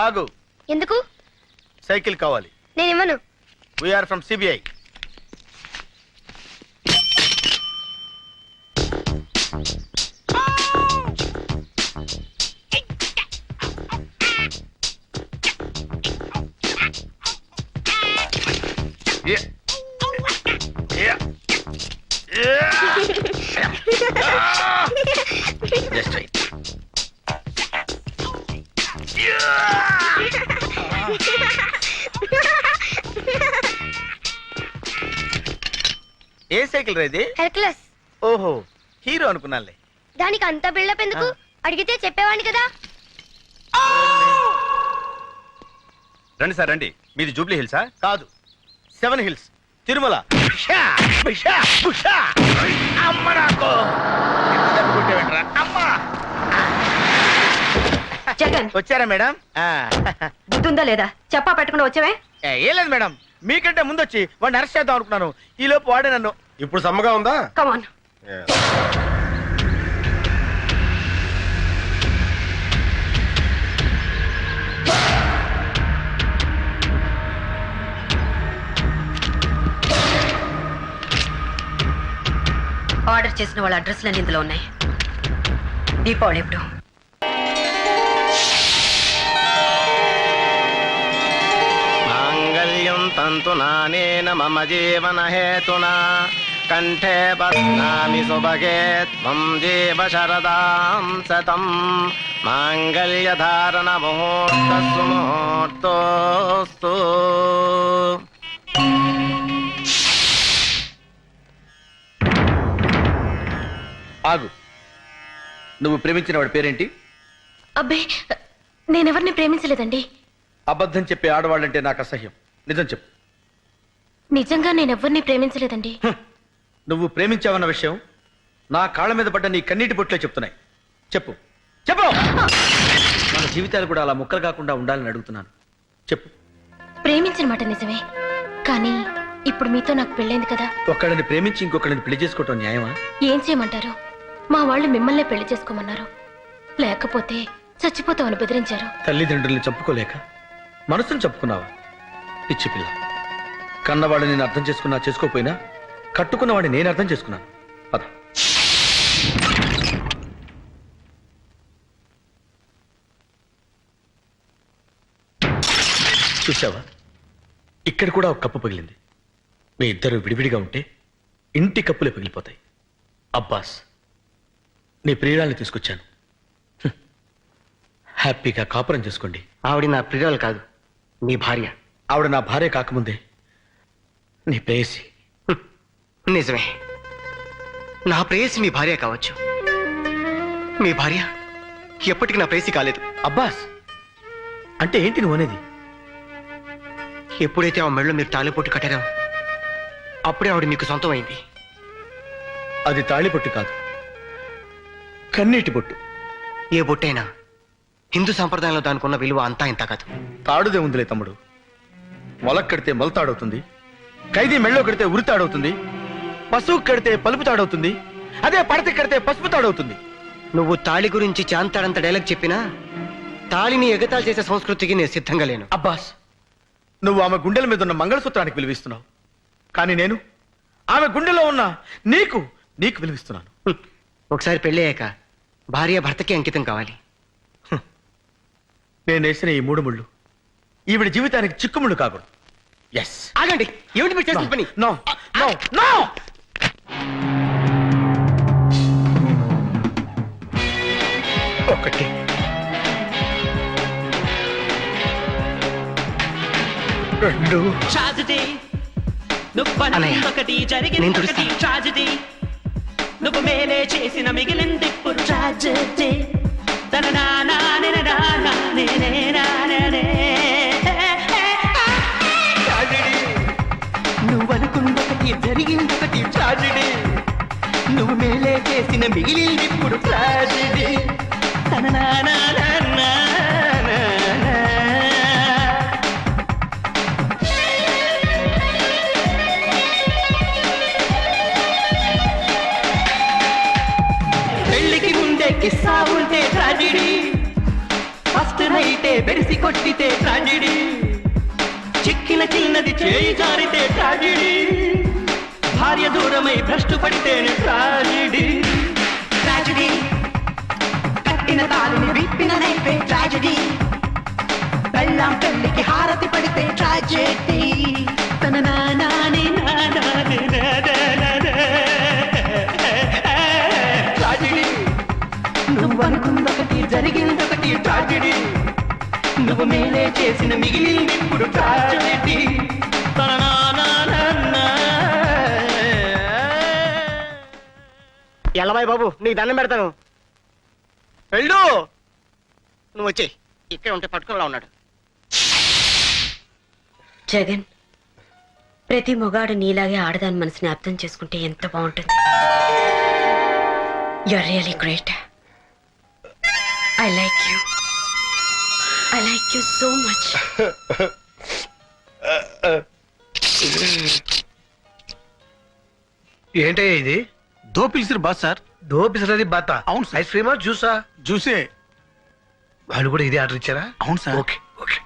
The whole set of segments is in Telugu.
ఆగు. ఎందుకు? సైకిల్ కావాలి. నేను ఇవ్వను. We are from CBI. Just right. ఏ సైకిల్ రేది? హెర్క్యులస్. ఓహో, హీరో అనుకున్నానులే. దానికి అంత బిల్డప్ ఎందుకు? అడిగితే చెప్పేవాడిని కదా. రండి సార్ రండి. మీది జూబ్లీ హిల్సా? కాదు, 7 హిల్స్, తిరుమల. జగన్ వచ్చారా మేడం? బుద్ధుందా లేదా? చెప్పా పెట్టకుండా వచ్చావే? ఏం లేదు మేడం, మీకంటే ముందు వచ్చి వాడిని అరెస్ట్ చేద్దాం అనుకున్నాను. ఈ లోపు వాడే నన్ను. ఇప్పుడు సమ్మగా ఉందా? కమాన్. ఆర్డర్ చేసిన వాళ్ళ అడ్రస్లన్నీ ఇందులో ఉన్నాయి. దీపావళి ఎప్పుడు? మాంగళ్యం తంతునానేన మమ జీవన హేతునా కంఠే బధ్నామి సుభగే త్వం జీవ శరదాం శతం మాంగళ్య ధారణ ముహూర్తస్సు ముహూర్తోస్తు. ఆగు. నువ్వు ప్రేమించిన వాడి పేరేంటి? అబ్బే, నేనెవరిని ప్రేమించలేదండి. అబద్ధం చెప్పే ఆడవాళ్ళంటే నాకు అసహ్యం. నిజం చెప్పు. నిజంగా నేనెవరిని ప్రేమించలేదండి. నువ్వు ప్రేమించావన్న విషయం నా కాళ్ళ మీద పడ్డ నీ కన్నీటి బొట్లే చెప్తున్నాయి. చెప్పు చెప్పు. మన జీవితాలు కూడా అలా ముక్కలు కాకుండా ఉండాలని అడుగుతున్నాను. చెప్పు. ప్రేమించిన మాట నిజమే, కానీ ఇప్పుడు మీతో నాకు పెళ్ళైంది కదా. ఒక్కడిని ప్రేమించి ఇంకొకరిని పెళ్లి చేసుకోవటం న్యాయమా? ఏం చేయమంటారు? మా వాళ్ళు మిమ్మల్నే పెళ్లి చేసుకోమన్నారు. లేకపోతే చచ్చిపోతామని బెదిరించారు. తల్లిదండ్రుల్ని చంపుకోలేక మనసును చంపుకున్నావా? పిచ్చి పిల్ల. కన్నవాడిని నేను అర్థం చేసుకున్నా చేసుకోపోయినా కట్టుకున్నవాడిని నేను అర్థం చేసుకున్నాను. పద. చూసావా, ఇక్కడ కూడా ఒక కప్పు పగిలింది. మీ ఇద్దరు విడివిడిగా ఉంటే ఇంటి కప్పులే పగిలిపోతాయి. అబ్బాస్, నీ ప్రియురాల్ని తీసుకొచ్చాను. హ్యాపీగా కాపురం చేసుకోండి. ఆవిడ నా ప్రియురాలు కాదు, నీ భార్య. ఆవిడ నా భార్య కాకముందే నీ ప్రేయసి. నిజమే, నా ప్రేయసి మీ భార్య కావచ్చు. మీ భార్య ఎప్పటికీ నా ప్రేయసి కాలేదు. అబ్బాస్, అంటే ఏంటి నువ్వు అనేది? ఎప్పుడైతే ఆ మెళ్ళో మీరు తాళిపొట్టు కట్టారో అప్పుడే ఆవిడ మీకు సొంతం అయింది. అది తాళిబొట్టు కాదు, కన్నీటి బొట్టు. ఏ బొట్టైనా హిందూ సంప్రదాయంలో దానికి ఉన్న విలువ అంతా ఇంత కాదు. తాడుదే ఉందిలే తమ్ముడు. మొలక్ కడితే మొలతాడవుతుంది, ఖైదీ మెళ్ళో కడితే ఉరితాడవుతుంది, పశువు కడితే పలుపు తాడవుతుంది, అదే పడత కడితే పసుపు తాడవుతుంది. నువ్వు తాళి గురించి చాంతాడంత డైలాగ్ చెప్పినా తాళిని ఎగతాళి చేసే సంస్కృతికి నేను సిద్ధంగా లేను. అబ్బాస్, నువ్వు ఆమె గుండెల మీద ఉన్న మంగళసూత్రానికి విలువిస్తున్నావు, కానీ నేను ఆమె గుండెలో ఉన్న నీకు నీకు విలువిస్తున్నాను. ఒకసారి పెళ్ళయ్యాక భార్య భర్తకి అంకితం కావాలి. నేను వేసిన ఈ 3 ముళ్ళు ఈవిడ జీవితానికి చిక్కుముళ్ళు కాకూడదు. ఎస్. ఆగండి, ఏమిటి మీరు చేసిన పని? No no no. ఒకటి, 2. నేను తుడుస్తాను. ట్రాజెడీ నువ్వు మేలే చేసిన మిగిలింది ఇప్పుడు ట్రాజెడీ. నువ్వు అనుకున్నొకటి జరిగిందొకటి ట్రాజెడీ. నువ్వు మేలే చేసిన మిగిలింది ఇప్పుడు ట్రాజెడీ. పెళ్లికి ముందే కిస్సా ఉంటే ట్రాజెడీ, రాత్రైతే బెరిసి కొట్టితే ట్రాజెడీ చిక్కిన చిన్నది చేయి జారితే ట్రాజెడీ భార్య దూరమై భ్రష్టు పడితేనే ట్రాజెడీ ట్రాజెడీ కట్టిన తాళిని విప్పిన నైపే ట్రాజెడీ బెల్లం పెళ్లికి హారతి పడితే ట్రాజెడీ తన నానాని నానాని ట్రాజెడీ నువ్వనుకుందొకటి జరిగిందొకటి ట్రాజెడీ నువ్వు మేలే చేసిన మిగిలింది ఇప్పుడు ట్రాజెడీ ఎల్లబాయ్ బాబు నీకు దండం పెడతాను వెళ్ళు నువ్వు వచ్చేయి ఇక్కడ ఉంటే పట్టుకునిలా ఉన్నాడు. జగన్ ప్రతి మొగాడు నీలాగే ఆడదాని మనసుని అర్థం చేసుకుంటే ఎంత బాగుంటుంది. You're really great. I like you so much. ఏంటయ్యా ఇది? దో పిలిచిరు బాస్ సార్. దో పిసరది బాత. అవును సార్. ఐస్ క్రీమా జ్యూసా? జ్యూసే. వాళ్ళు కూడా ఇదే ఆర్డర్ ఇచ్చారా? అవును సార్. Okay okay.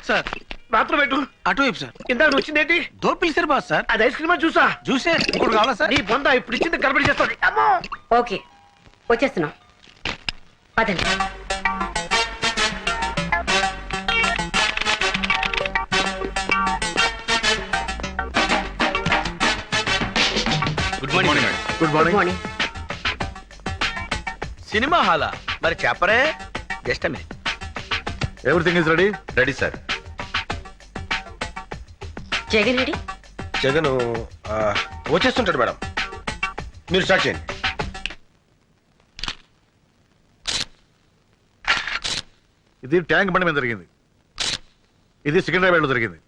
సార్ మాత్రం పెట్టు. అటువైపు సార్. ఇందాక వచ్చిందేంటి? దో పిలిచిరు బాస్ సార్. అది ఐస్ క్రీమా జ్యూసా? జ్యూసే. ఇంకోటి కావాలా సార్? నీ బొంద ఇప్పుడు ఇచ్చింది గడబడి చేస్తుంది. అమ్మో ఓకే వచ్చేస్తున్నాం అదండి. Good morning madam. Good good morning. Morning. Cinema హాలా? మరి చెప్పరే. Just minute. Everything is ready. Ready sir. Jagan ready? Jagan వచ్చేస్తుంటాడు మేడం, మీరు స్టార్ట్ చేయండి. ఇది ట్యాంక్ బండి మీద జరిగింది. ఇది సికింద్రాబాద్ లో జరిగింది.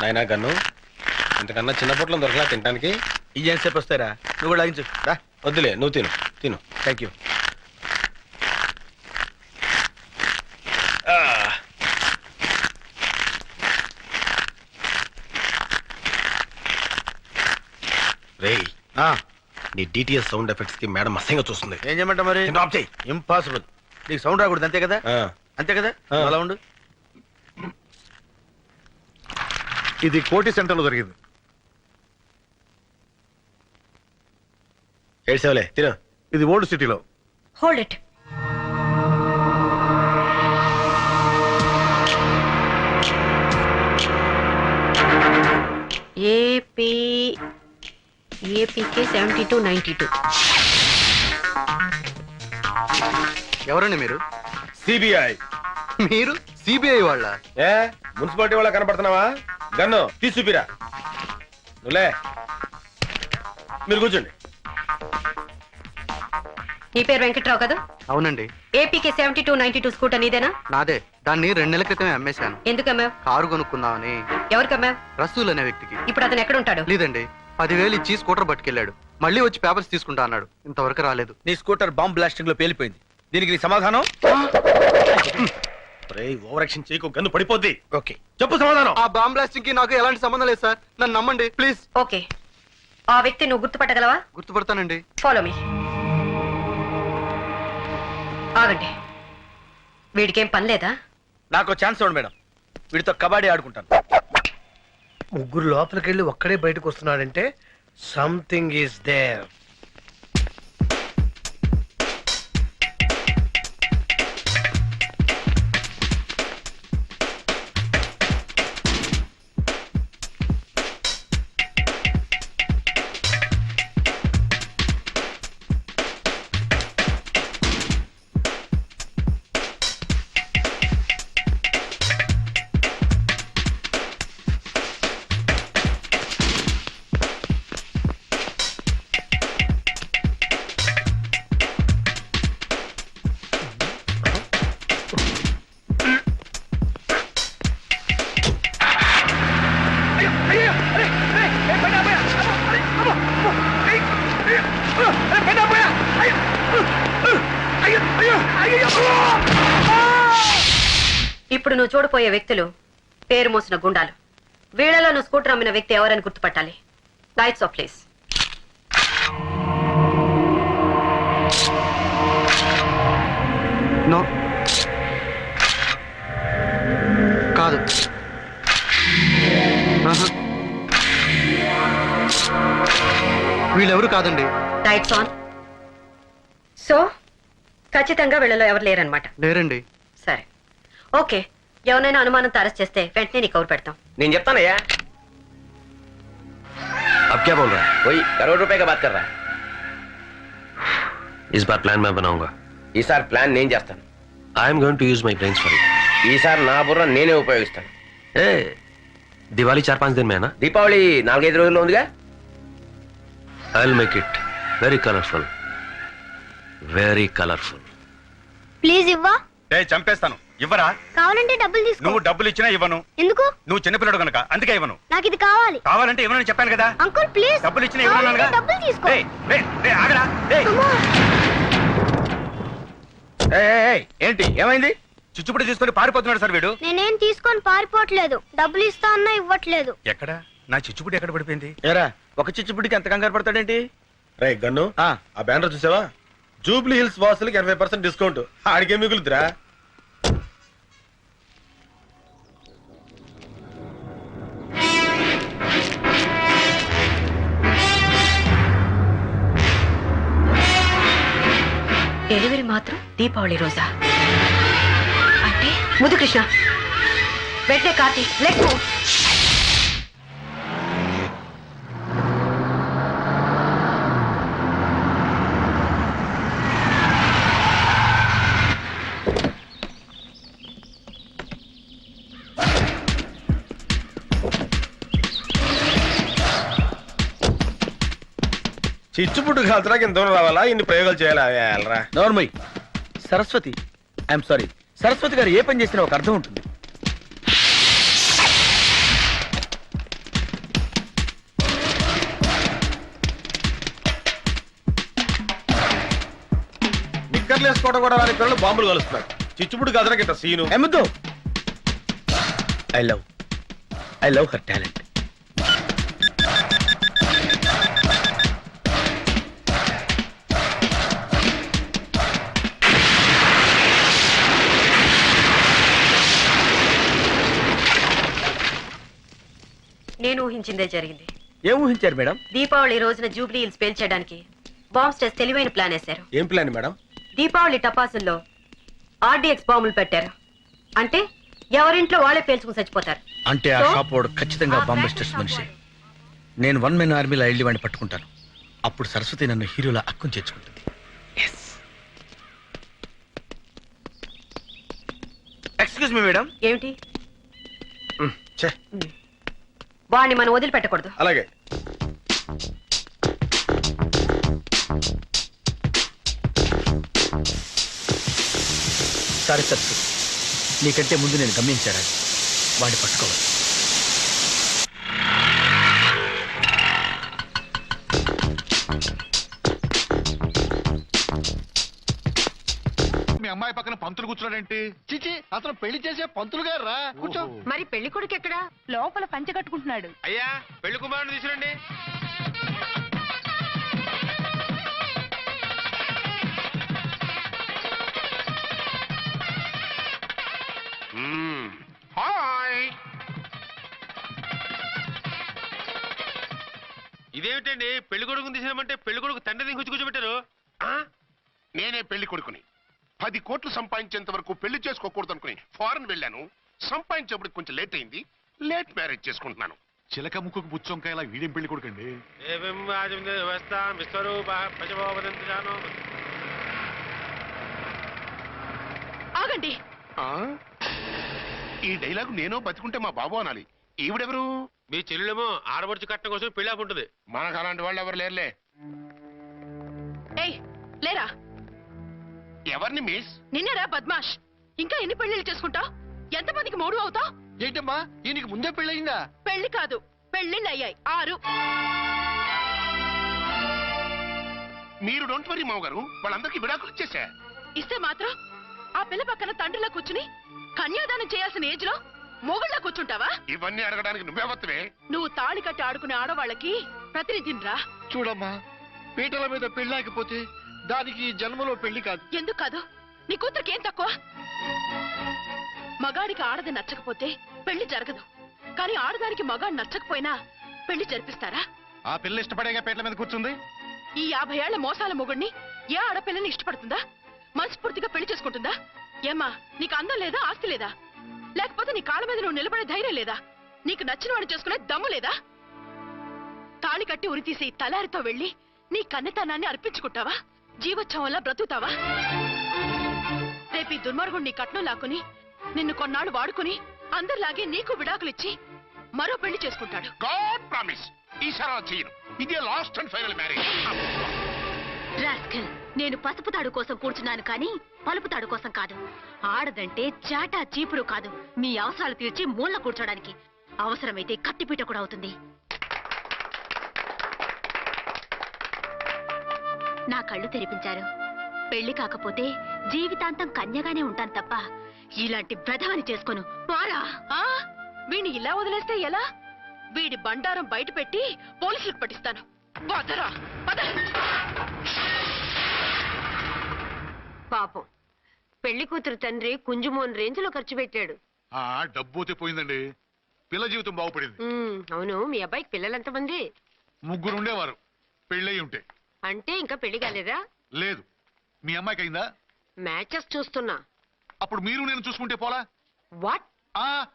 నాయనా గన్ను, ఇంతకన్నా చిన్న పొట్లం దొరకలా తినడానికి? ఇదేం సేపు వస్తారా? నువ్వు కూడా లాగించు రా. వద్దులే, నువ్వు తిను తిను. Thank you. రేయ్, నీ డిటిఎస్ సౌండ్ ఎఫెక్ట్స్ కి మేడం అసహ్యంగా చూస్తుంది. ఏం చేయమంటా మరి? ఆఫ్ చేయి. ఇంపాసిబుల్. నీకు సౌండ్ రాకూడదు అంతే కదా? అంతే కదా? అలా ఉండు. ఇది కోటి సెంటర్ లో జరిగింది. ఏడ్సేవలే, తిను. ఇది ఓల్డ్ సిటీలో. Hold it. ఏపీకే 7292. ఎవరండి మీరు? సిబిఐ. మీరు సిబిఐ వాళ్ళ? ఏ మున్సిపాలిటీ వాళ్ళ కనపడుతున్నావా? గన్ను తీసి చూపిరా. నువ్వులే, మీరు కూర్చోండి. నీ పేరు వెంకట్రావు కదా? అవునండి. ఏపీకే 7292 స్కూటర్ నీదేనా? నాదే. దాన్ని 2 నెలల క్రితమే అమ్మేశాను. ఎందుకు అమ్మావు? కారు కొనుక్కుందామని. ఎవరికి అమ్మావు? రసూల్ అనే వ్యక్తికి. ఇప్పుడు అతను ఎక్కడ ఉంటాడు? లేదండి, 10,000 ఇచ్చి స్కూటర్ పట్టుకెళ్ళాడు. మళ్ళీ వచ్చి పేపర్స్ తీసుకుంటా అన్నాడు. ఇంతవరకు రాలేదు. నీ స్కూటర్ బాంబ్ బ్లాస్టింగ్ లో పేలిపోయింది. దీనికి నీ సమాధానం? ఓవర్ యాక్షన్ చేయకు, గన్ను పడిపోద్ది. ఓకే, చెప్పు సమాధానం. ఆ బాంబ్ బ్లాస్టింగ్ కి నాకు ఎలాంటి సంబంధం లేదు సార్. నన్ను నమ్మండి ప్లీజ్. ఓకే, ఆ వ్యక్తి నువ్వు గుర్తుపట్టగలవా? గుర్తుపడతానండి. Follow me. ఆగండి, వీడికేం పని లేదా? నాకు ఛాన్స్ ఇవ్వండి మేడం. వీడితో కబడ్డీ ఆడుకుంటాను. ముగ్గురు లోపలికి వెళ్ళి ఒక్కడే బయటకు వస్తున్నాడంటే సంథింగ్ ఈస్ దేర్. ఇప్పుడు నువ్వు చూడపోయే వ్యక్తులు పేరు మోసిన గుండాలు. వీళ్ళలో నువ్వు స్కూటర్ అమ్మిన వ్యక్తి ఎవరని గుర్తుపట్టాలి. Lights off please. నో, కాదు. ఆహా. వీళ్ళెవరు కాదండి. Lights on. సో ఖచ్చితంగా వీళ్ళలో ఎవరు లేరనమాట. లేరండి. సరే, ఓకే. ఎవరైనా అనుమానంతో అరెస్ట్ చేస్తే వెంటనే నీకు కవర్ పెడతాం. నేను చెప్తానయ్యా. अब क्या बोल रहा है? वही करोड़ रुपए का बात कर रहा है. इस बार प्लान मैं बनाऊंगा. ఈసారి ప్లాన్ నేను చేస్తాను. I am going to use my brains for it. ఈసారి నా బుర్ర నేనే ఉపయోగిస్తాను. ए, दिवाली 4-5 दिन में है ना? దీపావళి 4-5 రోజుల్లో ఉందిగా. I will make it very colourful. Very colourful. Please ఇవ్వా. చంపేస్తాను. ఇవ్వరా? కావాలంటే డబ్బులు తీసుకో. నువ్వు డబ్బులు ఇచ్చినా ఇవ్వను. ఎందుకు? నువ్వు చిన్నపిల్లడు కనుక అందుకే ఇవ్వను. నాకు ఇది కావాలి. కావాలంటే ఇవ్వనని చెప్పాను కదా. Uncle please. డబ్బులు ఇచ్చినా ఇవ్వనుగా. డబ్బులు తీసుకో. ఆగరా. ఏంటి ఏమైంది? చిచ్చుపుడి తీసుకొని పారిపోతున్నాడు సార్ వీడు. నేనేం తీసుకొని పారిపోవట్లేదు. డబ్బులు ఇస్తా అన్నా ఇవ్వట్లేదు. ఎక్కడ నా చిచ్చుపుడి ఎక్కడ పడిపోయింది? ఏరా, ఒక చిచ్చుపుడికి ఎంత కంగారు పడతాడేంటి? రే గన్ను, ఆ, ఆ బ్యానర్ చూసావా? జూబ్లీ హిల్స్ వాసులకి 80% డిస్కౌంట్. ఆడికే మిగులుతురా. డెలివరీ మాత్రం దీపావళి రోజా? అంటే ముద్దు కృష్ణ వెంటనే కార్తీ లెట్ గో. చిచ్చుపుట్టు కాల్చడానికి ఇంత దూరం రావాలా? ఇన్ని ప్రయోగాలు చేయాలా? వెళ్ళరా. నోర్మయ్. Saraswati, I'm sorry. సరస్వతి గారు ఏ పని చేసినా ఒక అర్థం ఉంటుంది. నిక్కర్లు వేసుకోవడం కూడా రాని పిల్లలు బాంబులు కలుస్తున్నారు. చిచ్చుపుట్టు కాల్చడానికి ఇంత సీను. ఎమ్మద్దు. I love her talent. నేను ఊహించిందే జరిగింది. ఏం ఊహించారు మేడం? దీపావళి రోజున జూబ్లీ హిల్స్ పేల్చేయడానికి బాంబ్ స్టేస్ తెలివైన ప్లాన్ వేశారు. ఏం ప్లాన్ మేడం? దీపావళి టపాసుల్లో ఆర్డీఎక్స్ బాంబులు పెట్టారు. అంటే ఎవరింట్లో వాళ్ళే పేల్చుకుని చచ్చిపోతారు. అంటే ఆ షాప్ వాడు ఖచ్చితంగా బాంబస్టర్స్ మనిషి. నేను 1 మెన్ ఆర్మీలో వెళ్ళి వాడిని పట్టుకుంటాను. అప్పుడు సరస్వతి నన్ను హీరోలా అక్కుని చేర్చుకుంటుంది. Excuse me madam. ఏమిటి? వాడిని మనం వదిలిపెట్టకూడదు. అలాగే. సారీ సరస్వతి, నీకంటే ముందు నేను గమనించాను. వాడిని పట్టుకోవాలి. మీ అమ్మాయి పక్కన పంతులు కూర్చున్నాడేంటి? చిచి, అతను పెళ్లి చేసే పంతులు గారు రా. కూర్చో. మరి పెళ్లి కొడుకు ఎక్కడా? లోపల పంచె కట్టుకుంటున్నాడు. అయ్యా, పెళ్లి కుమారుని తీసుకురండి. హాయ్. ఇదేమిటండి, పెళ్లి కొడుకుని తీసినామంటే పెళ్లి కొడుకు తండ్రిని కూర్చోబెట్టారు. నేనే పెళ్లి కొడుకుని. 10 కోట్లు సంపాదించేంత వరకు పెళ్లి చేసుకోకూడదు అనుకుని ఫారెన్ వెళ్ళాను. సంపాదించేప్పుడు కొంచెం లేట్ అయింది. లేట్ మ్యారేజ్ చేసుకుంటున్నాను. చిలక ముక్కుకు బుచ్చొంకాయలా వీడేం పెళ్లి కొడుకండి? ఆగండి. ఈ డైలాగ్ నేనో బతికుంటే మా బాబు అనాలి. ఈవిడెవరు? మీ చెల్లెమో ఆడబడుచు కట్టడం కోసం పెళ్లి ఆపుంటుంది. మనకు అలాంటి వాళ్ళు ఎవరు లేరులే. ఏయ్ లేరా. ఎవరిని మిస్? నిన్నరా బద్మాష్. ఇంకా ఎన్ని పెళ్లిళ్ళు చేసుకుంటావు? ఎంతమందికి మూడు అవుతావు? ఏంటమ్మా, ఈయనకి ముందే పెళ్ళయిందా? పెళ్లి కాదు, పెళ్లిళ్ళు అయ్యాయి 6. మీరు డోంట్ వరీ మావ గారు, వాళ్ళందరికీ విడాకులు ఇచ్చేసా. ఇస్తే మాత్రం ఆ పిల్ల పక్కన తండ్రిలా కూర్చుని కన్యాదానం చేయాల్సిన ఏజ్ లో మొగుళ్ళ కూర్చుంటావా? ఇవన్నీ అడగడానికి నువ్వెవత్తవే? నువ్వు తాళి కట్టి ఆడుకునే ఆడవాళ్ళకి ప్రతినిధినిరా. చూడమ్మా, పీటల మీద పెళ్ళాకపోతే దానికి ఈ జన్మలో పెళ్లి కాదు. ఎందుకు కాదు? నీ కూతురికి ఏం తక్కువ? మగాడికి ఆడది నచ్చకపోతే పెళ్లి జరగదు, కానీ ఆడదానికి మగాడు నచ్చకపోయినా పెళ్లి జరిపిస్తారా? ఆ పిల్ల ఇష్టపడేగా పీటల మీద కూర్చుంది. ఈ 50 ఏళ్ల మోసాల మొగుడిని ఏ ఆడపిల్లని ఇష్టపడుతుందా? మనస్ఫూర్తిగా పెళ్లి చేసుకుంటుందా? ఏమ్మా, నీకు అందం లేదా, ఆస్తి లేదా? లేకపోతే నీ కాళ్ళ మీద నువ్వు నిలబడే ధైర్యం లేదా? నీకు నచ్చిన వాడిని చేసుకునే దమ్ము లేదా? తాళి కట్టి ఉరి తీసే ఈ తలారితో వెళ్లి నీ కన్నెతనాన్ని అర్పించుకుంటావా? జీవోత్సవంలా బ్రతుకుతావా? రేపు ఈ దుర్మార్గుడు నీ కట్నం లాక్కుని నిన్ను కొన్నాళ్ళు వాడుకుని అందరిలాగే నీకు విడాకులిచ్చి మరో పెళ్లి చేసుకుంటాడు. గాడ్ ప్రామిస్, ఈసారి అలా చేయను. ఇదే last and final marriage. Rascal, నేను పసుపు తాడు కోసం కూర్చున్నాను కానీ పలుపు తాడు కోసం కాదు. ఆడదంటే చాటా చీపురు కాదు, మీ అవసరాలు తీర్చి మూల కూర్చోడానికి. అవసరమైతే కత్తిపీట కూడా అవుతుంది. నా కళ్ళు తెరిపించారు. పెళ్లి కాకపోతే జీవితాంతం కన్యగానే ఉంటాను తప్ప ఇలాంటి బ్రధవని చేసుకోను. వీణ్ణి ఇలా వదిలేస్తే ఎలా? వీడి బండారం బయట పెట్టి పోలీసులకు పట్టిస్తాను. వదరా, వద. పాపం, పెళ్లి కూతురు తండ్రి కుంజుమోన్ రేంజ్ లో ఖర్చు పెట్టాడు. డబ్బు పోయిందండి, పిల్ల జీవితం బాగుపడింది. అవును, మీ అబ్బాయికి పిల్లలెంతమంది? 3 ఉండేవారు, పెళ్ళయి ఉంటే. అంటే ఇంకా పెళ్లి కాలేదా? లేదు. మీ అమ్మాయికి అయిందా? మ్యాచెస్ చూస్తున్నా. అప్పుడు మీరు నేను చూసుకుంటే పోలా? వాట్?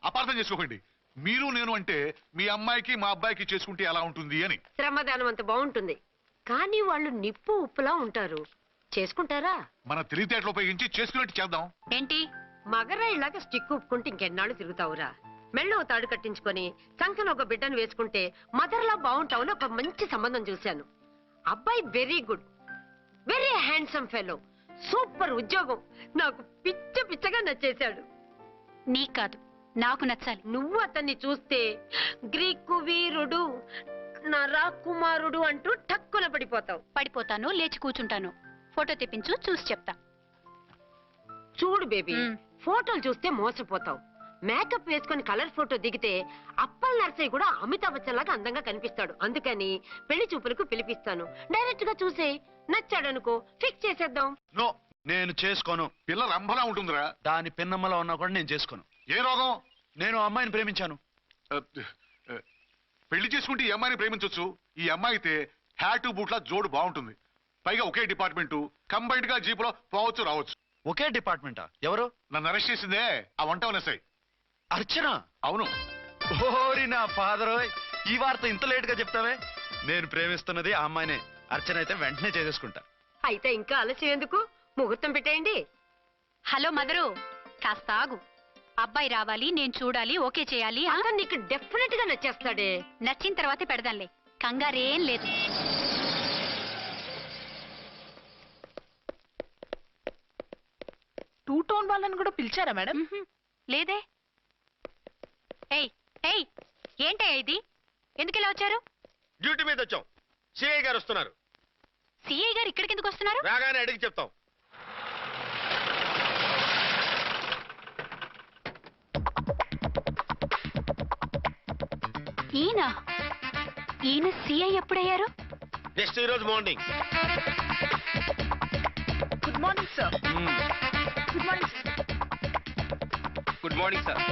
అపార్థం చేసుకోకండి. మీరు నేను అంటే మీ అమ్మాయికి మా అబ్బాయికి చేసుకుంటే ఎలా ఉంటుంది అని. శ్రమదానం అంత బాగుంటుంది, కానీ వాళ్ళు నిప్పు ఉప్పులా ఉంటారు. చేసుకుంటారా? మన తెలివితేటలు ఉపయోగించి చేసుకున్నట్టు చేద్దాం. ఏంటి? మగరాయిలాగా స్టిక్ ఉప్పుకుంటే ఇంకెన్నాళ్ళు తిరుగుతావురా? మెళ్ళో తాడు కట్టించుకొని సంఖ్యలో ఒక బిడ్డను వేసుకుంటే మదర్లా బాగుంటావుని ఒక మంచి సంబంధం చూశాను. అబ్బాయి very good, very handsome fellow, super ఉద్యోగం. నాకు పిచ్చగా నచ్చేశాడు. నీకు కాదు, నాకు నచ్చాలి. నువ్వు అతన్ని చూస్తే గ్రీకు వీరుడు, నా రాకుమారుడు అంటూ టక్కున పడిపోతావు. పడిపోతాను, లేచి కూర్చుంటాను. ఫోటో తెప్పించు, చూసి చెప్తా. చూడు బేబీ, ఫోటోలు చూస్తే మోసపోతావు. మేకప్ వేసుకొని కలర్ ఫోటో దిగితే అప్పల్ నర్సయ్య కూడా అమితాబ్ బచ్చన్ లాగా అందంగా కనిపిస్తాడు. అందుకని పెళ్లి చూపులకు పిలిపిస్తాను. డైరెక్ట్ గా చూసే నచ్చాడనుకో, ఫిక్స్ చేసేద్దాం. నో, నేను చేసుకోను. పిల్ల రంభలా ఉంటుందిరా. దాని పిన్నమ్మలో ఉన్నా కూడా నేను చేసుకోను. ఏ రోగం? నేను అమ్మాయిని ప్రేమించాను. పెళ్లి చేసుకుంటే ఈ అమ్మాయిని ప్రేమించొచ్చు. ఈ అమ్మాయి అయితే హ్యాటు బూట్ల జోడు బాగుంటుంది. పైగా ఒకే డిపార్ట్మెంట్, కంబైన్డ్ గా జీపులో పోవచ్చు రావచ్చు. ఒకే డిపార్ట్మెంటా? ఎవరు? నన్ను అరెస్ట్ చేసిందే ఆ వంట ఉన్నసాయి. అర్చన? అవును. ఓరి నా ఫాదర్, ఈ వార్త ఇంత లేట్ గా చెప్తావే. నేను ప్రేమిస్తున్నది ఆ అమ్మాయినే. అర్చన అయితే వెంటనే చేసేసుకుంటా. అయితే ఇంకా ఆలస్యం ఎందుకు? ముహూర్తం పెట్టేయండి. హలో మదరు, కాస్త ఆగు. అబ్బాయి రావాలి, నేను చూడాలి, ఓకే చేయాలి. అతను నీకు డెఫినెట్ గా నచ్చేస్తాడే. నచ్చిన తర్వాతే పెడదాంలే, కంగారేం లేదు. టూ టోన్ వాళ్ళని కూడా పిలిచారా మేడం? లేదే. ఏయ్ ఏయ్, ఏంటయ్యా ఇది? ఎందుకు ఇలా వచ్చారు? డ్యూటీ మీద వచ్చాం. సిఐ గారు వస్తున్నారు. సిఐ గారు ఇక్కడికి ఎందుకు వస్తున్నారు? రాగానే అడిగి చెప్తాం. ఈయన సిఐ ఎప్పుడయ్యారు? నెక్స్ట్ ఈ రోజు morning. Good morning sir. Good morning. Good morning sir.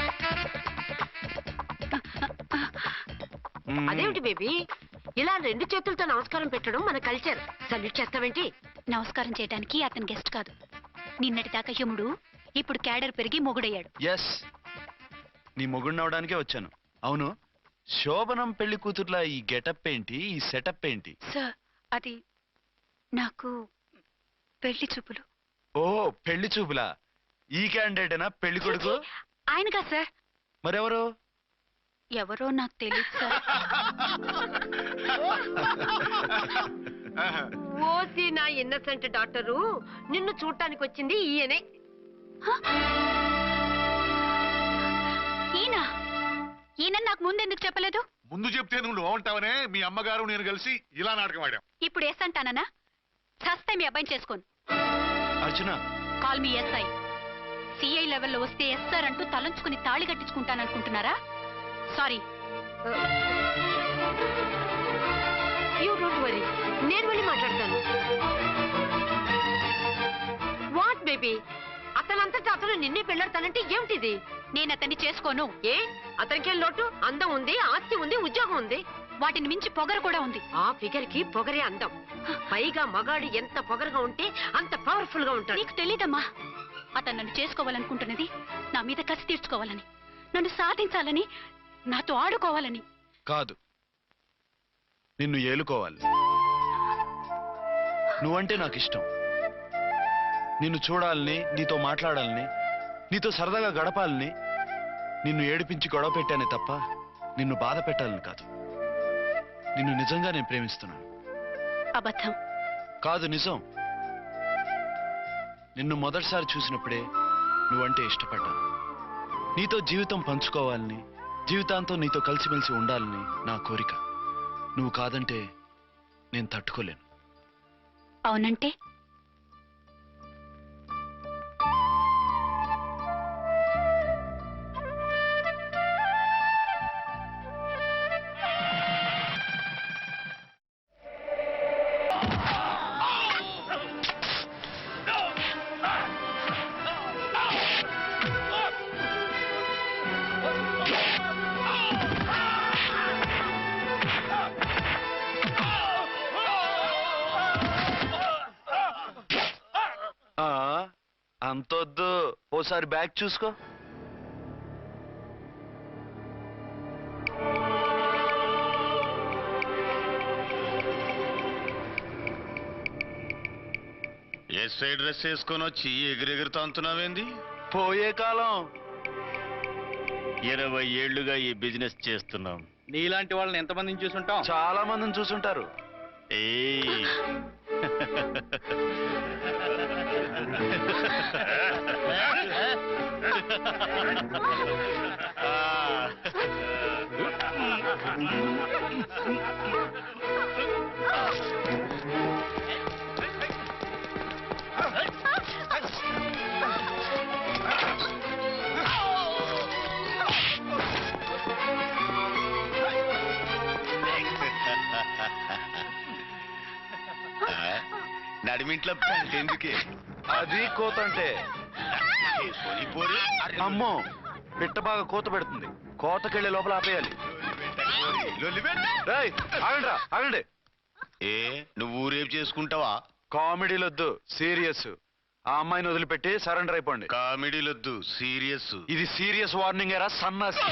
అదేమిటి బేబీ, ఇలా 2 చేతులతో నమస్కారం పెట్టడం మన కల్చర్. సల్యూట్ చేస్తావేంటి? నమస్కారం చేయడానికి అతను గెస్ట్ కాదు. నిన్నటి దాకా యముడు, ఇప్పుడు క్యాడర్ పెరిగి మొగుడయ్యాడు. ఎస్, నీ మొగుడిని అవడానికే వచ్చాను. అవును, శోభనం పెళ్లి కూతుర్లా ఈ గెటప్ ఏంటి, ఈ సెటప్ ఏంటి? సార్, అది నాకు పెళ్లి చూపులు. ఓ, పెళ్లి చూపులా? ఈ క్యాండిడేటేనా పెళ్లి కొడుకు? ఆయనగా సార్. మరెవరు? ఎవరో నాకు తెలియదు సార్. ఓసి నా ఇన్నసెంట్ డాక్టరు, నిన్ను చూడటానికి వచ్చింది ఈయనే. ఈయన నాకు ముందు ఎందుకు చెప్పలేదు? ముందు చెప్తే నువ్వు బాగుంటావనే మీ అమ్మగారు నేను కలిసి ఇలా నాటకం ఆడాం. ఇప్పుడు ఏసంటానా? చస్తే మీ అబ్బాయిని చేసుకోను. అర్చన, కాల్ మీ ఎస్ఐ. సిఐ లెవెల్లో వస్తే ఎస్ఆర్ అంటూ తలంచుకుని తాళి కట్టించుకుంటాననుకుంటున్నారా? సారీ. యూ డోంట్ వరీ, నేను వెళ్ళి మాట్లాడతాను. వాట్ బేబీ, అతనంతటా అతను నిన్నే పెళ్ళాడతానంటే ఏమిటిది? నేను అతన్ని చేసుకోను. ఏ అతనికేం లోటు? అందం ఉంది, ఆస్తి ఉంది, ఉద్యోగం ఉంది. వాటిని మించి పొగరు కూడా ఉంది. ఆ ఫిగర్ కి పొగరే అందం. పైగా మగాడు ఎంత పొగరుగా ఉంటే అంత పవర్ఫుల్ గా ఉంటాడు. నీకు తెలీదమ్మా, అతను నన్ను చేసుకోవాలనుకుంటున్నది నా మీద కసి తీర్చుకోవాలని, నన్ను సాధించాలని, నాతో ఆడుకోవాలని కాదు, నిన్ను ఏలుకోవాలి. నువ్వంటే నాకు ఇష్టం. నిన్ను చూడాలని, నీతో మాట్లాడాలని, నీతో సరదాగా గడపాలని, నిన్ను ఏడిపించి గొడవ పెట్టానే తప్ప నిన్ను బాధ పెట్టాలని కాదు. నిన్ను నిజంగా నేను ప్రేమిస్తున్నాను. అబద్ధం. కాదు, నిజం. నిన్ను మొదటిసారి చూసినప్పుడే నువ్వంటే ఇష్టపడ్డాను. నీతో జీవితం పంచుకోవాలని, జీవితాంతం నీతో కలిసిమెలిసి ఉండాలని నా కోరిక. నువ్వు కాదంటే నేను తట్టుకోలేను. అవునంటే అంతొద్దు, ఓసారి బ్యాగ్ చూసుకో. ఎస్ఐ డ్రెస్ వేసుకొని వచ్చి ఎగిరెగురుతా అంటున్నావేంది? పోయే కాలం. 20 ఏళ్లుగా ఈ బిజినెస్ చేస్తున్నాం. నీలాంటి వాళ్ళని ఎంతమందిని చూసుంటాం? చాలా మందిని చూసుంటారు. ఏయ్ నడిమింట్లో ఎందుకే? అది కోతంటే. అమ్మో, పిట్ట బాగా కోత పెడుతుంది. కోతకెళ్లే లోపల ఆపేయాలి. రేయ్, ఆగండిరా, ఆగండి. ఏ నువ్వు రేపు చేసుకుంటావా? కామెడీలొద్దు, సీరియస్. ఆ అమ్మాయిని వదిలిపెట్టి సరెండర్ అయిపోండి. కామెడీలొద్దు, సీరియస్. ఇది సీరియస్ వార్నింగ్ ఏరా సన్నాసి.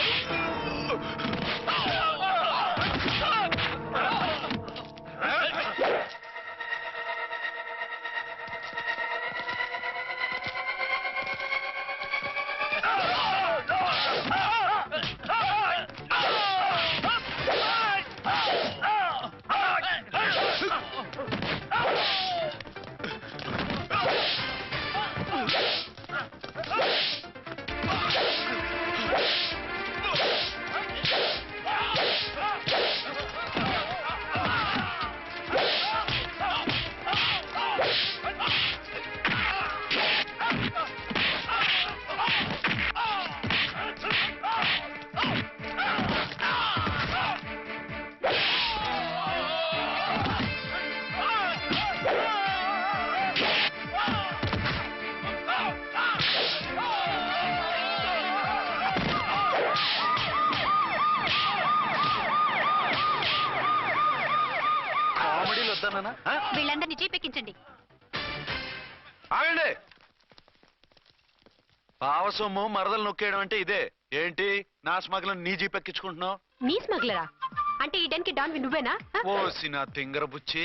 వీళ్ళందరినీ జీపెక్కించండి. ఆగండి. పావసొమ్ము మరదలు నొక్కేయడం అంటే ఇదే. ఏంటి నా స్మగ్లం నీ జీపెక్కించుకుంటున్నావు? నీ స్మగ్లరా అంటే ఈ డెన్కి డాన్ నువ్వేనా? ఓసి నా తింగర బుచ్చి,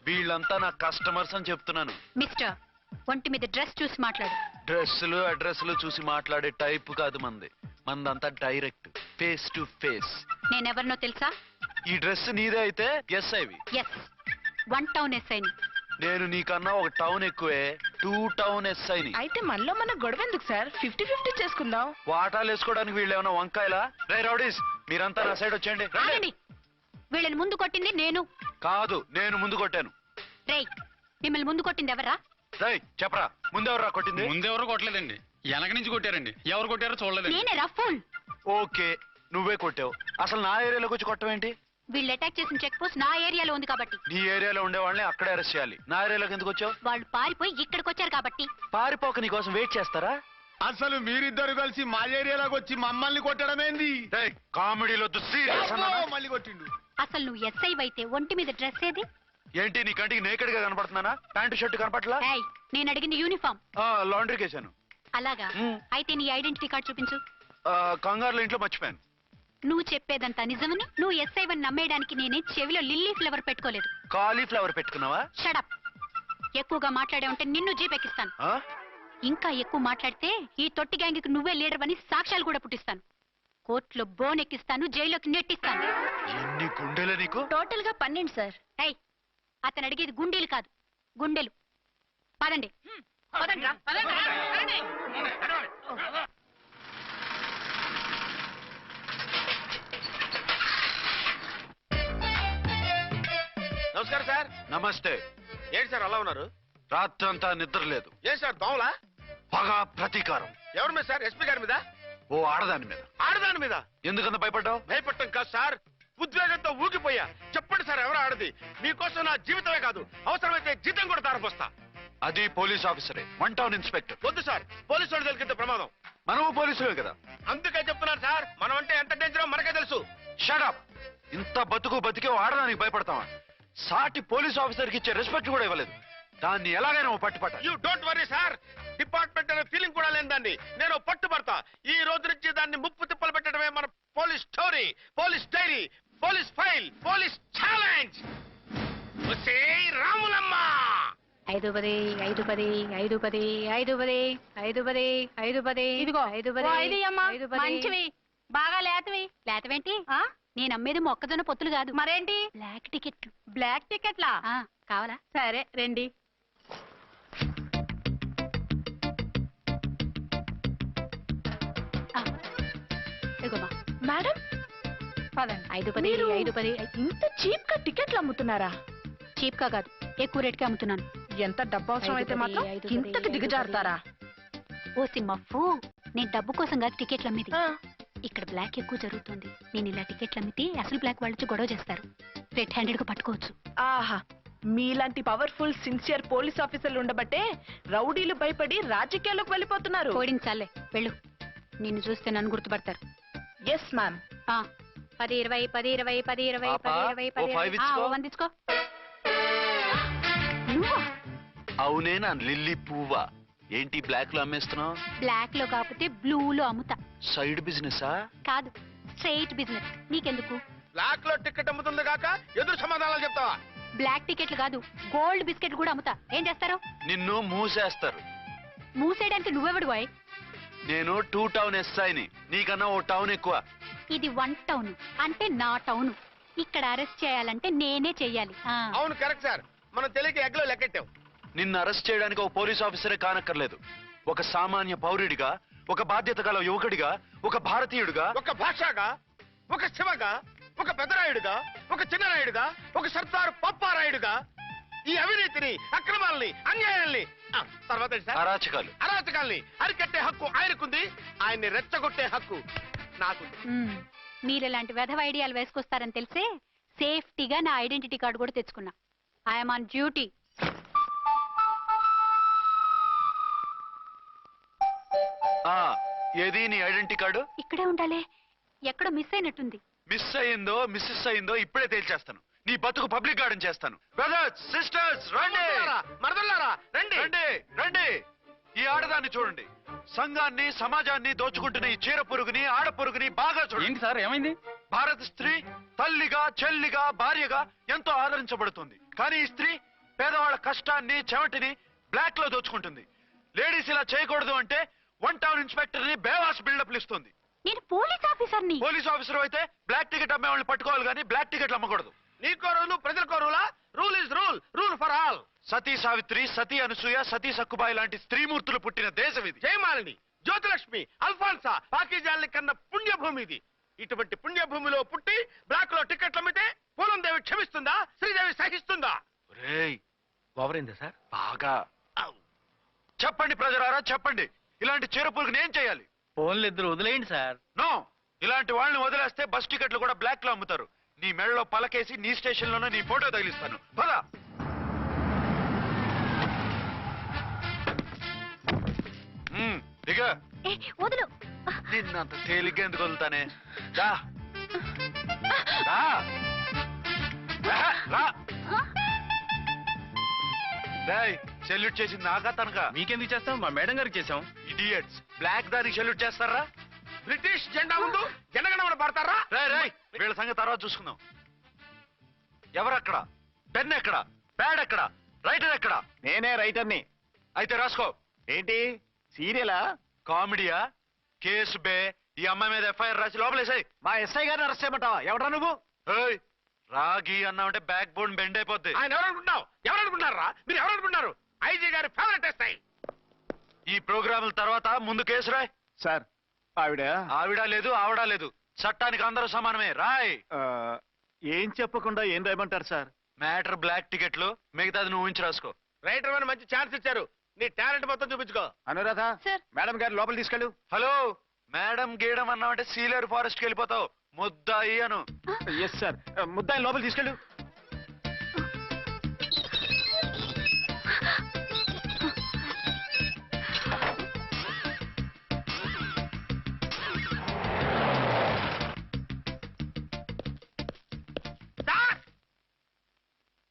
వీళ్ళంతా నా కస్టమర్స్ అని చెప్తున్నాను. మిస్టర్, ఒంటి మీద డ్రెస్ చూసి మాట్లాడు. డ్రెస్సులు అడ్రస్లు చూసి మాట్లాడే టైప్ కాదు మంది. మందంతా డైరెక్ట్, ఫేస్ టు ఫేస్. నేనెవరినో తెలుసా? ఈ డ్రెస్ నీదే అయితే ఎస్ ఐవి. ఎస్, 1 టౌన్ ఎస్ఐని. నేను నీకన్నా 1 టౌన్ ఎక్కువే, 2 టౌన్ ఎస్ఐని. అయితే మనలో మన గొడవ ఎందుకు సార్? 50-50 చేసుకుందాం. వాటాలు వేసుకోవడానికి వీళ్ళు ఏమైనా వంకాయలా? రే రౌడీస్, మీరంతా నా సైడ్ వచ్చేయండి. రండి. ఆగండి. వీళ్ళని ముందు కొట్టింది నేను కాదు, నేను ముందు కొట్టాను. రేయ్, మిమ్మల్ని ముందు కొట్టింది ఎవరా? చెప్పరా ముందెవరా కొట్టింది? ముందెవరు కొట్టలేదండి, వెనక నుంచి కొట్టారండి. ఎవరు కొట్టారో చూడలేదండి. నేనే రఫూల్. ఓకే, నువ్వే కొట్టావు. అసలు నా ఏరియాలోకి వచ్చి కొట్టవేంటి? వీళ్ళు అటాక్ చేసిన చెక్ పోస్ట్ నా ఏరియాలో ఉంది కాబట్టి. నీ ఏరియాలో ఉండే వాళ్ళని అక్కడే అరెస్ట్ చేయాలి. నా ఏరియాలోకి ఎందుకు వచ్చావు? వాళ్ళు పారిపోయి ఇక్కడికి వచ్చారు కాబట్టి. పారిపోక నీ కోసం వెయిట్ చేస్తారా? అసలు మీరిద్దరు కలిసి మా ఏరియాలోకి వచ్చి మమ్మల్ని కొట్టడమేంది? కామెడీలో సీరియస్ మళ్ళీ కొట్టిండు. అసలు నువ్వు ఎస్ఐ అయితే ఒంటి మీద డ్రెస్ ఏది? ఏంటి నీ కంటికి నేకెడ్ గా కనపడుతున్నానా? Pant shirt కనపట్లా? ఏయ్, నేను అడిగింది యూనిఫామ్. లాండ్రీకి వేసాను. అలాగా? అయితే నీ ఐడెంటిటీ కార్డ్ చూపించు. కంగారులో ఇంట్లో మర్చిపోయాను. నువ్వు చెప్పేదంతా నిజమని నువ్వు ఎస్ఐ వని నమ్మేయడానికి నేనే చెవిలో లిల్లీ ఫ్లవర్ పెట్టుకోలేదు. కాలీఫ్లవర్ పెట్టుకున్నావా? షడప్. ఎక్కువగా మాట్లాడే ఉంటే నిన్ను జీపెక్కిస్తాను. ఇంకా ఎక్కువ మాట్లాడితే ఈ తొట్టి గ్యాంగ్కి నువ్వే లీడర్ అని సాక్ష్యాలు కూడా పుట్టిస్తాను. కోర్టులో బోన్ ఎక్కిస్తాను, జైల్లోకి నెట్టిస్తాను. ఎన్ని గుండెలు నీకు? టోటల్ గా 12 సార్. ఏయ్, అతను అడిగేది గుండెలు కాదు, గుండెలు. పదండి. నమస్కారం సార్. నమస్తే. ఏంటి సార్ అలా ఉన్నారు? రాత్రంతా నిద్ర లేదు. ఏం సార్ దోమలా? పగ ప్రతీకారం. ఎవరి మీద సార్? ఎస్పీ గారి మీద? ఓ ఆడదాని మీద. ఆడదాని మీద? ఎందుకంత భయపడ్డావు? భయపడటం కాదు సార్, ఉద్వేగంతో ఊగిపోయా. చెప్పండి సార్, ఎవరు ఆడది? మీకోసం నా జీవితమే కాదు, అవసరమైతే జీతం కూడా తారపోస్తా. అది పోలీస్ ఆఫీసరే, 1 టౌన్ ఇన్స్పెక్టర్. వద్దు సార్, పోలీసు వాళ్ళు తెలికితే ప్రమాదం. మనము పోలీసులే కదా. అందుకే చెప్తున్నాను సార్, మనం అంటే ఎంత డేంజరో మనకే తెలుసు. షడప్. ఇంత బతికే ఆడదానికి భయపడతావా? సాటి పోలీస్ ఆఫీసర్కి ఇచ్చే రెస్పెక్ట్ కూడా ఇవ్వలేదు. దాన్ని ఎలాగైనా పట్టుపట్ట. You don't worry sir, department అనే ఫీలింగ్ కూడా లేని దాన్ని నేను పట్టుబడతా. ఈ రోజు నుంచి దాన్ని ముప్పు తిప్పలు పెట్టడమే మన police story, police diary, police file, police challenge. Ramulamma 5 10 5 10 5 10 5 10 5 10 5 10. ఇదిగో 5 10 మంచివి, బాగా లేతవి. లేతవేంటి? నేను అమ్మేది మొక్కజొన్న పొత్తులు కాదు. మరేంటి? బ్లాక్ టికెట్లు. బ్లాక్ టికెట్లా? కావాలా? సరే రండి. మేడం పదండి. 5 10 5 10. ఇంత చీప్ గా టికెట్లు అమ్ముతున్నారా? చీప్ గా కాదు, ఎక్కువ రేట్కి అమ్ముతున్నాను. ఎంత డబ్బు అవసరం అయితే మాత్రం ఇంతకు దిగజారుతారా? ఓ సిమ్మఫు, నేను డబ్బు కోసం కాదు టికెట్లు అమ్మేది. ఇక్కడ బ్లాక్ ఎక్కువ జరుగుతుంది. నేను ఇలా టికెట్లు అమ్మితే అసలు బ్లాక్ వాళ్ళు గొడవ చేస్తారు. రెడ్ హ్యాండెడ్ గా పట్టుకోవచ్చు. ఆహా, మీలాంటి పవర్ఫుల్ సిన్సియర్ పోలీస్ ఆఫీసర్లు ఉండబట్టే రౌడీలు భయపడి రాజకీయాల్లోకి వెళ్ళిపోతున్నారు. ఓడించాలే, వెళ్ళు. నిన్ను చూస్తే నన్ను గుర్తుపడతారు. Yes ma'am. 10 20 10 20 10 20 10 20 10 వందించుకో. అవునే నా లిల్లీ పువ్వా? ఏంటి బ్లాక్ లో అమ్మేస్తున్నావు? బ్లాక్ లో కాకపోతే బ్లూ లో అమ్ముతా. సైడ్ బిజినెసా? కాదు, స్ట్రైట్ బిజినెస్. నీకెందుకు? బ్లాక్ లో టికెట్ అమ్ముతుంది కాక ఎదురు సమాధానాలు చెప్తావా? బ్లాక్ టికెట్లు కాదు, గోల్డ్ బిస్కెట్ కూడా అమ్ముతా. ఏం చేస్తారు? నిన్ను మూసేస్తారు. మూసేయడానికి నువ్వెవడు బాయ్? నేను 2 టౌన్ ఎస్ఐని, నీకన్నా ఓ టౌన్ ఎక్కువ. ఇది 1 టౌన్, అంటే నా టౌన్. ఇక్కడ అరెస్ట్ చేయాలంటే నేనే చెయ్యాలి. అవును, కరెక్ట్ సార్. మనం తెలియక ఎగ్లో లెక్కెట్టాం. నిన్ను అరెస్ట్ చేయడానికి ఒక పోలీస్ ఆఫీసరే కానక్కర్లేదు. ఒక సామాన్య పౌరుడిగా, ఒక బాధ్యత గల యువకుడిగా, ఒక భారతీయుడిగా, ఒక భాషగా, ఒక శివగా, ఒక పెద్దరాయుడుగా, ఒక చిన్నరాయుడుగా, ఒక సర్దారు పప్పారాయుడుగా ఈ అవినీతిని, అక్రమాలని, అన్యాయాల్ని, తర్వాత అరాచకాల్ని అరికట్టే హక్కు ఆయనకుంది. ఆయన్ని రెచ్చగొట్టే హక్కు నాకు. మీరు ఇలాంటి వెధవ ఐడియాలు వేసుకొస్తారని తెలిసే సేఫ్టీగా నా ఐడెంటిటీ కార్డు కూడా తెచ్చుకున్నా. I'm on duty. ఏది నీ ఐడెంటిటీ కార్డు? ఇక్కడే ఉండాలి. ఎక్కడో మిస్ అయినట్టుంది. మిస్ అయిందో మిస్సెస్ అయిందో ఇప్పుడే తేల్చేస్తాను. నీ బతుకు పబ్లిక్ గార్డెన్ చేస్తాను. బ్రదర్స్, సిస్టర్స్, రండి. మరదల్లారా రండి, రండి, రండి. ఈ ఆడదాన్ని చూడండి. సంఘాన్ని, సమాజాన్ని దోచుకుంటున్న ఈ చీర పురుగుని, ఆడ పురుగుని బాగా చూడండి. ఏంటి సార్, ఏమైంది? భారత స్త్రీ తల్లిగా, చెల్లిగా, భార్యగా ఎంతో ఆదరించబడుతుంది. కానీ ఈ స్త్రీ పేదవాళ్ళ కష్టాన్ని, చెమటిని బ్లాక్ లో దోచుకుంటుంది. లేడీస్ ఇలా చేయకూడదు అంటే 1 టౌన్ ఇన్స్పెక్టర్ ని బేవాస్ బిల్డప్ ఇస్తుంది. నేను పోలీస్ ఆఫీసర్ని. పోలీస్ ఆఫీసర్ అయితే బ్లాక్ టికెట్ అమ్మే వాళ్ళని పట్టుకోవాలి కానీ బ్లాక్ టికెట్లు అమ్మకూడదు. నీకో రూలు, ప్రజలకో రూలా? Rule is rule, rule for all. Sati Savitri, Sati Anasuya, Sati Sakkubai లాంటి స్త్రీమూర్తులు పుట్టిన దేశం ఇది. జయమాలిని, జ్యోతిలక్ష్మి, అల్ఫాన్సా, పాకిజాల్ని కన్న పుణ్యభూమి ఇది. ఇటువంటి పుణ్యభూమిలో పుట్టి బ్లాక్ లో టికెట్లు అమ్మితే పూలందేవి క్షమిస్తుందా? శ్రీదేవి సహిస్తుందా? ఓవరైందా సార్? బాగా చెప్పండి ప్రజలారా, చెప్పండి. ఇలాంటి చీరపురుగుని ఏం చేయాలి? ఫోన్లు ఇద్దరు వదిలేయండి సార్. నో, ఇలాంటి వాళ్ళని వదిలేస్తే బస్ టికెట్లు కూడా బ్లాక్ లో అమ్ముతారు. నీ మెడలో పలకేసి నీ స్టేషన్ లోనే నీ ఫోటో తగిలిస్తాను. పద. దిగ. వదులు. నిన్నంత తేలిగ్గా ఎందుకు వదులుతానే? రా. రా. రా. సెల్యూట్ చేసింది నాకా తనకా? మీకెందుకు చేస్తాం? మా మేడం గారికి చేసాం. ఇడియట్స్, బ్లాక్ దానికి సెల్యూట్ చేస్తారా? బ్రిటిష్ జెండా ముందు జనగణమన పడతారా? రాయ్ వీళ్ళ సంగతి తర్వాత చూసుకుందాం. ఎవరక్కడ? పెన్ ఎక్కడ? ప్యాడ్ ఎక్కడ? రైటర్ ఎక్కడ? నేనే రైటర్ని. అయితే రాసుకో. ఏంటి సీరియలా? కామెడీయా? కేసు బే. ఈ అమ్మాయి మీద ఎఫ్ఐఆర్ రాసి లోపలేసాయి. మా ఎస్ఐ గారిని అరెస్ట్ చేయమంటావా? ఎవడా నువ్వు? రాగి అన్నావంటే బ్యాక్ బోన్ బెండ్ అయిపోద్ది. ఆయన ఎవరనుకుంటున్నావు? ఎవరనుకుంటారా మీరు? ఎవరనుకుంటున్నారు? ఐజీ గారి ఫేవరెట్ ఎస్ఐ. ఈ ప్రోగ్రాముల తర్వాత ముందు కేసు రాయ్. సార్ ఆవిడ ఆవిడ లేదు, ఆవిడ లేదు. చట్టానికి అందరూ సమానమే. రాయ్. ఏం చెప్పకుండా ఏం రాయమంటారు సార్? మ్యాటర్ బ్లాక్ టికెట్లు, మిగతాది నువ్వు ఊహించి రాసుకో. రైటర్ అని మంచి ఛాన్స్ ఇచ్చారు. నీ టాలెంట్ మొత్తం చూపించుకో. అనురాధ, మేడం గారు లోపల తీసుకెళ్ళు. హలో, మేడం గీయడం అన్నావంటే సీలేరు ఫారెస్ట్ కి వెళ్ళిపోతావు. ముద్దాయి అను. Yes sir. ముద్దాయి లోపల తీసుకెళ్ళు.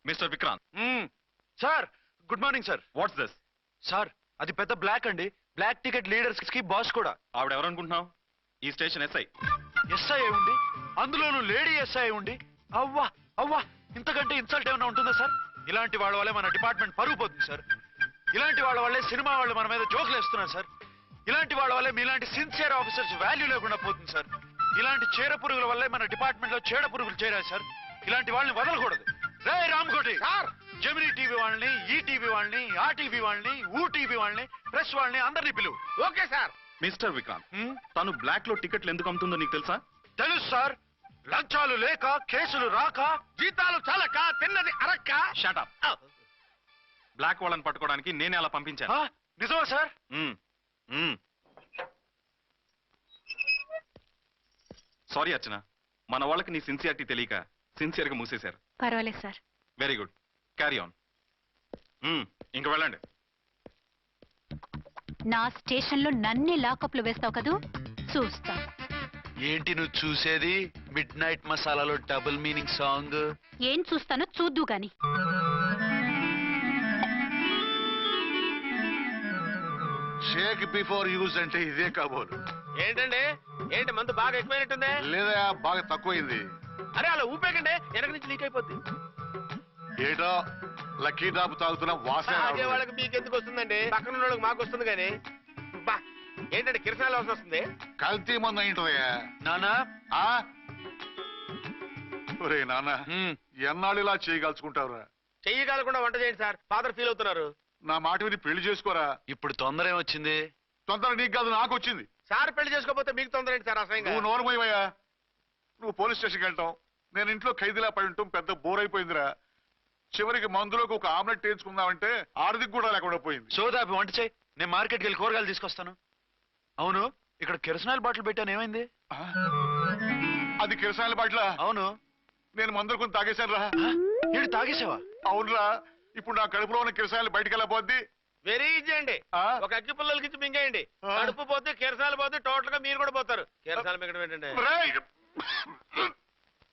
Mister Vikrant. Sir, good morning sir. What's this? Sir, అది పెద్ద బ్లాక్ అండి. బ్లాక్ టికెట్ లీడర్స్ కి బాస్ కూడా. ఆవిడ ఎవరనుకుంటున్నావు? ఈ స్టేషన్ ఎస్ఐ. ఎస్ఐ ఉండి, అందులోనూ లేడీ ఎస్ఐ ఉండి, అవ్వా అవ్వా, ఇంతకంటే ఇన్సల్ట్ ఏమైనా ఉంటుందా సార్? ఇలాంటి వాళ్ళ వల్లే మన డిపార్ట్మెంట్ పరుగు పోతుంది సార్. ఇలాంటి వాళ్ళ వల్లే సినిమా వాళ్ళు మన మీద జోకులు వేస్తున్నారు సార్. ఇలాంటి వాళ్ళ వల్లే మీలాంటి సిన్సియర్ ఆఫీసర్స్ వాల్యూ లేకుండా పోతుంది సార్. ఇలాంటి చీడ పురుగుల వల్లే మన డిపార్ట్మెంట్ లో చీడ పురుగులు చేరారు సార్. ఇలాంటి వాళ్ళని వదలకూడదు. రే రామ్కోటి, జమినీ టీవీ వాళ్ళని, ఈ టీవీ వాళ్ళని, ఆ టీవీ వాళ్ళని, ఊ టీవీ వాళ్ళని, ప్రెస్ వాళ్ళని అందరినీ పిలువు. Okay sir. మిస్టర్ విక్రాంత్, తను బ్లాక్ లో టికెట్లు ఎందుకు అమ్ముతుందో నీకు తెలుసా? తెలుసు సార్. లంచాలు లేక, కేసులు రాక, జీతాలు చాలక, తిన్నది అరక్క. షటప్. బ్లాక్ వాళ్ళని పట్టుకోవడానికి నేనే అలా పంపించాను. నిజమా సార్? సారీ అర్చన, మన వాళ్ళకి నీ సిన్సియారిటీ తెలియక సిన్సియర్ గా మూసేశారు. పర్వాలేదు sir. Very good, carry on. ఇంక వెళ్ళండి. నా స్టేషన్ లో నన్నే లాకప్లు వేస్తావు కదూ, చూస్తా. ఏంటి నువ్వు చూసేది? మిడ్ నైట్ మసాలాలో డబుల్ మీనింగ్ సాంగ్. ఏం చూస్తానో చూద్దు గాని. షేక్ బిఫోర్ యూజ్ అంటే ఇదే కాబోలు. ఏంటండి? ఏంటి మందు బాగా ఎక్కువైనట్టుందే? లేదా బాగా తక్కువైంది. అరే అలా ఊపేకండి, వెనక నుంచి లీక్ అయిపోద్ది. ఏటో లక్కీ డ్రాప్ తాగుతున్న వాసన తాగే వాళ్ళకి మీకు ఎందుకు వస్తుందండి? పక్కన ఉన్న వాళ్ళకి మాకు వస్తుంది కానీ. బా, ఏంటంటే కిరసనాల వాసన వస్తుంది. కల్తీ మందు అయింటదయ్యా. నానా, ఒరే నాన్న, ఎన్నాళ్ళు ఇలా చేయగలుచుకుంటావురా? చెయ్యగలకుండా వంట చేయండి సార్, ఫాదర్ ఫీల్ అవుతున్నారు. నా మాట విని పెళ్లి చేసుకోరా. ఇప్పుడు తొందర ఏమొచ్చింది? తొందర నీకు కాదు, నాకు వచ్చింది. సార్ పెళ్లి చేసుకోకపోతే మీకు తొందర ఏంటి సార్? అసలు నువ్వు నోరుమోయ్యా. నువ్వు పోలీస్ స్టేషన్కి వెళ్తాం, నేను ఇంట్లో ఖైదీలా పడి ఉంటాం. పెద్ద బోర్ అయిపోయిందిరా. చివరికి మందులోకి ఒక ఆమ్లెట్ వేయించుకుందామంటే ఆర్థిక కూడా లేకుండా పోయింది. సోదాపి వంట చేయి, నేను మార్కెట్కి వెళ్ళి కూరగాయలు తీసుకొస్తాను. అవును, ఇక్కడ కిరసనాయిల్ బాటిల్ పెట్టాను, ఏమైంది? అది కిరసనాయిల్ బాటిల్? అవును. నేను మందులు కొని తాగేశాను రా. ఏంటి తాగేసావా? అవునురా. ఇప్పుడు నా కడుపులో ఉన్న కిరసనాయిల్ బయటకు వెళ్ళబోద్ది. వెరీ ఈజీ అండి. ఒక అగ్గి పుల్లలకి ఇచ్చి మింగేయండి. కడుపు పోతే కిరసాలు పోతే టోటల్ గా మీరు కూడా పోతారు. కిరసాలు మింగడం ఏంటండి?